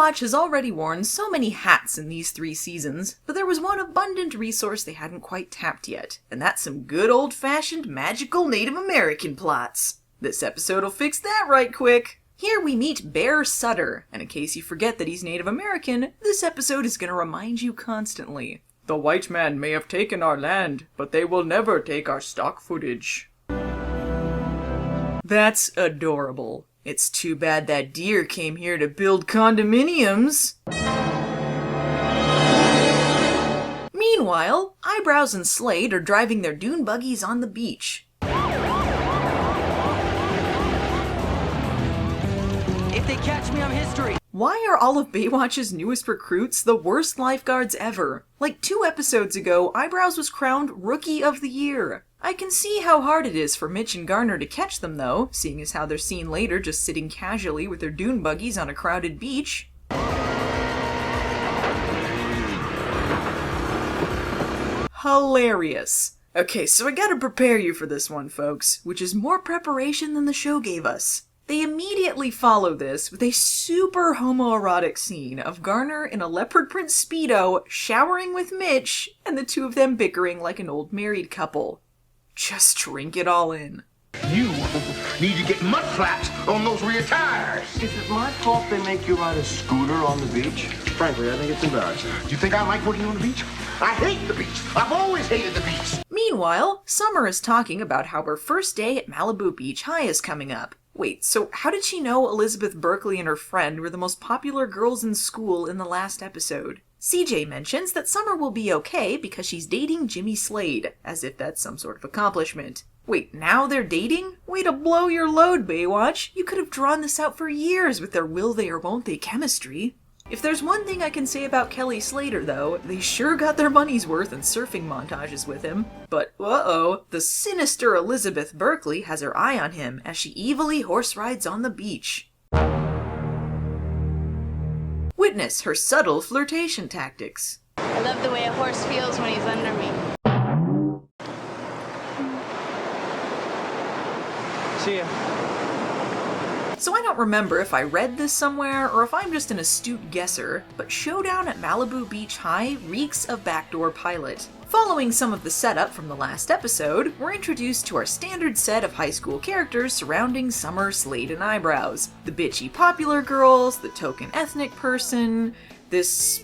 Baywatch has already worn so many hats in these 3 seasons, but there was one abundant resource they hadn't quite tapped yet, and that's some good old-fashioned magical Native American plots. This episode'll fix that right quick. Here we meet Bear Sutter, and in case you forget that he's Native American, this episode is gonna remind you constantly. The white man may have taken our land, but they will never take our stock footage. That's adorable. It's too bad that deer came here to build condominiums. Meanwhile, Eyebrows and Slade are driving their dune buggies on the beach. If they catch me, I'm history. Why are all of Baywatch's newest recruits the worst lifeguards ever? Like 2 episodes ago, Eyebrows was crowned Rookie of the Year. I can see how hard it is for Mitch and Garner to catch them though, seeing as how they're seen later just sitting casually with their dune buggies on a crowded beach. Hilarious. Okay, so I gotta prepare you for this one, folks, which is more preparation than the show gave us. They immediately follow this with a super homoerotic scene of Garner in a leopard print Speedo showering with Mitch, and the 2 of them bickering like an old married couple. Just drink it all in. You need to get mud flaps on those rear tires. Is it my fault they make you ride a scooter on the beach? Frankly, I think it's embarrassing. You think I like working on the beach? I hate the beach. I've always hated the beach. Meanwhile, Summer is talking about how her first day at Malibu Beach High is coming up. Wait, so how did she know Elizabeth Berkley and her friend were the most popular girls in school in the last episode? CJ mentions that Summer will be okay because she's dating Jimmy Slade, as if that's some sort of accomplishment. Wait, now they're dating? Way to blow your load, Baywatch! You could have drawn this out for years with their will they or won't they chemistry. If there's one thing I can say about Kelly Slater, though, they sure got their money's worth in surfing montages with him. But, uh-oh, the sinister Elizabeth Berkley has her eye on him as she evilly horse rides on the beach. Witness her subtle flirtation tactics. I love the way a horse feels when he's under me. See ya. So I don't remember if I read this somewhere or if I'm just an astute guesser, but Showdown at Malibu Beach High reeks of backdoor pilot. Following some of the setup from the last episode, we're introduced to our standard set of high school characters surrounding Summer, Slade, and Eyebrows. The bitchy popular girls, the token ethnic person, this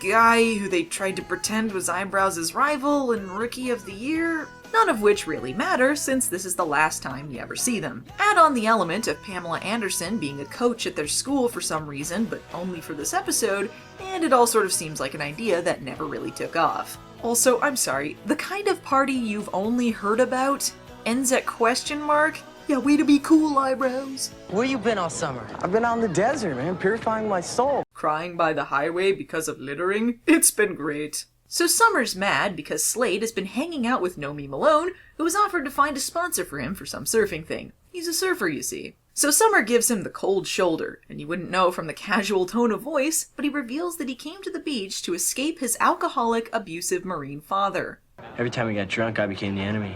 guy who they tried to pretend was Eyebrows' rival and Rookie of the Year. None of which really matter since this is the last time you ever see them. Add on the element of Pamela Anderson being a coach at their school for some reason, but only for this episode, and it all sort of seems like an idea that never really took off. Also, I'm sorry, the kind of party you've only heard about ends at question mark? Yeah, way to be cool, Eyebrows. Where you been all summer? I've been out in the desert, man, purifying my soul. Crying by the highway because of littering? It's been great. So Summer's mad because Slade has been hanging out with Nomi Malone, who was offered to find a sponsor for him for some surfing thing. He's a surfer, you see. So Summer gives him the cold shoulder, and you wouldn't know from the casual tone of voice, but he reveals that he came to the beach to escape his alcoholic, abusive Marine father. Every time we got drunk, I became the enemy.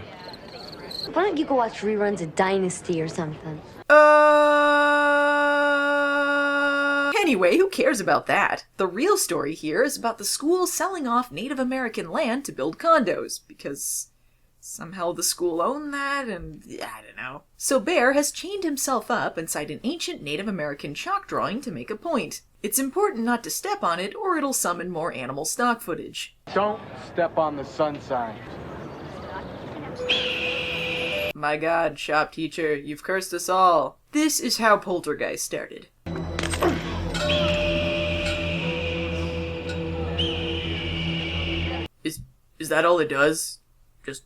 Why don't you go watch reruns of Dynasty or something? Anyway, who cares about that? The real story here is about the school selling off Native American land to build condos, because somehow the school owned that, and I don't know. So Bear has chained himself up inside an ancient Native American chalk drawing to make a point. It's important not to step on it, or it'll summon more animal stock footage. Don't step on the sun sign. My god, shop teacher, you've cursed us all. This is how Poltergeist started. Is that all it does? Just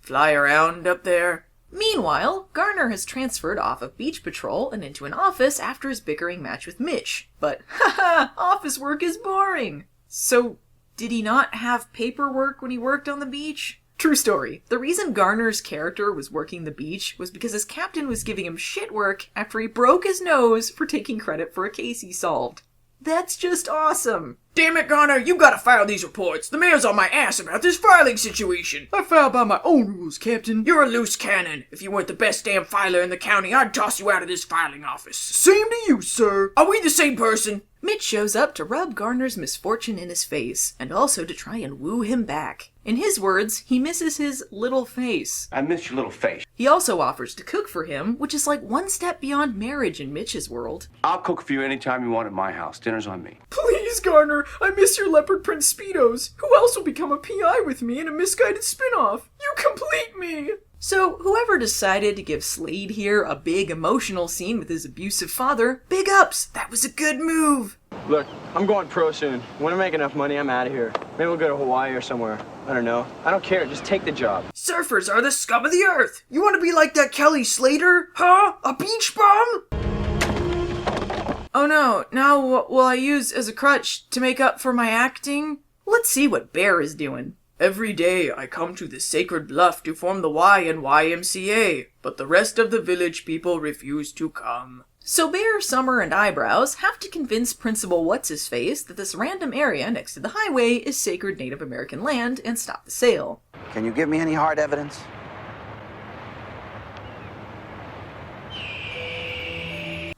fly around up there? Meanwhile, Garner has transferred off of beach patrol and into an office after his bickering match with Mitch. But, haha, office work is boring! So, did he not have paperwork when he worked on the beach? True story. The reason Garner's character was working the beach was because his captain was giving him shit work after he broke his nose for taking credit for a case he solved. That's just awesome! Damn it, Garner, you gotta file these reports. The mayor's on my ass about this filing situation. I file by my own rules, Captain. You're a loose cannon. If you weren't the best damn filer in the county, I'd toss you out of this filing office. Same to you, sir. Are we the same person? Mitch shows up to rub Garner's misfortune in his face, and also to try and woo him back. In his words, he misses his little face. I miss your little face. He also offers to cook for him, which is like one step beyond marriage in Mitch's world. I'll cook for you anytime you want at my house. Dinner's on me. Please, Garner, I miss your leopard print Speedos. Who else will become a PI with me in a misguided spin-off? You complete me! So, whoever decided to give Slade here a big emotional scene with his abusive father, big ups! That was a good move! Look, I'm going pro soon. When I make enough money, I'm out of here. Maybe we'll go to Hawaii or somewhere. I don't know. I don't care. Just take the job. Surfers are the scum of the earth! You want to be like that Kelly Slater? Huh? A beach bum? Oh no, now what will I use as a crutch to make up for my acting? Let's see what Bear is doing. Every day I come to this sacred bluff to form the Y in YMCA, but the rest of the village people refuse to come. So Bear, Summer, and Eyebrows have to convince Principal What's-His-Face that this random area next to the highway is sacred Native American land and stop the sale. Can you give me any hard evidence?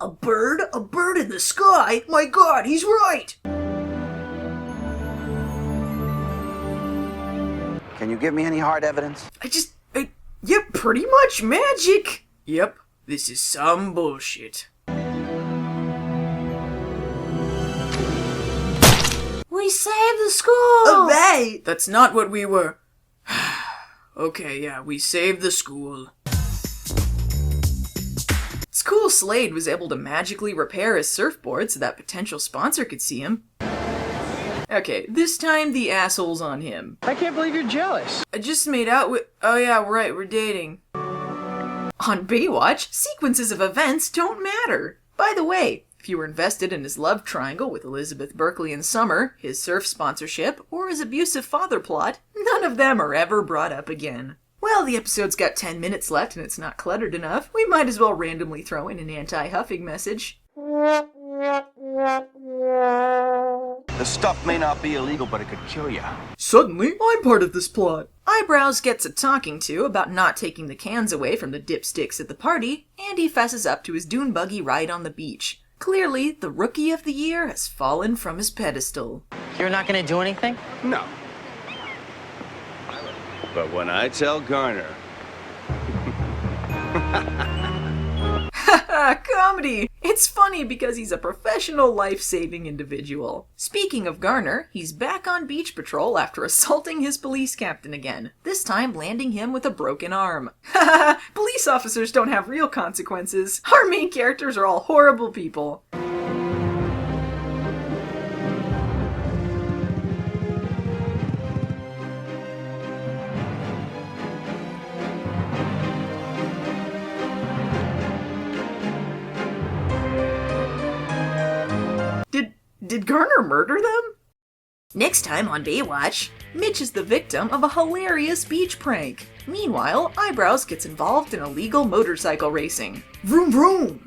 A bird? A bird in the sky? My god, he's right! Can you give me any hard evidence? Yep, pretty much magic! Yep, this is some bullshit. We saved the school! Hooray! That's not what we were... Okay, yeah, we saved the school. It's cool Slade was able to magically repair his surfboard so that potential sponsor could see him. Okay, this time the asshole's on him. I can't believe you're jealous. I just made out with... Oh yeah, right, we're dating. On Baywatch, sequences of events don't matter. By the way, if you were invested in his love triangle with Elizabeth Berkley and Summer, his surf sponsorship, or his abusive father plot, none of them are ever brought up again. Well, the episode's got 10 minutes left and it's not cluttered enough. We might as well randomly throw in an anti-huffing message. The stuff may not be illegal, but it could kill you. Suddenly, I'm part of this plot. Eyebrows gets a talking to about not taking the cans away from the dipsticks at the party, and he fesses up to his dune buggy ride on the beach. Clearly, the Rookie of the Year has fallen from his pedestal. You're not gonna do anything? No. But when I tell Garner... Haha, comedy! It's funny because he's a professional life-saving individual. Speaking of Garner, he's back on beach patrol after assaulting his police captain again, this time landing him with a broken arm. Haha, police officers don't have real consequences. Our main characters are all horrible people. Did Garner murder them? Next time on Baywatch, Mitch is the victim of a hilarious beach prank. Meanwhile, Eyebrows gets involved in illegal motorcycle racing. Vroom vroom!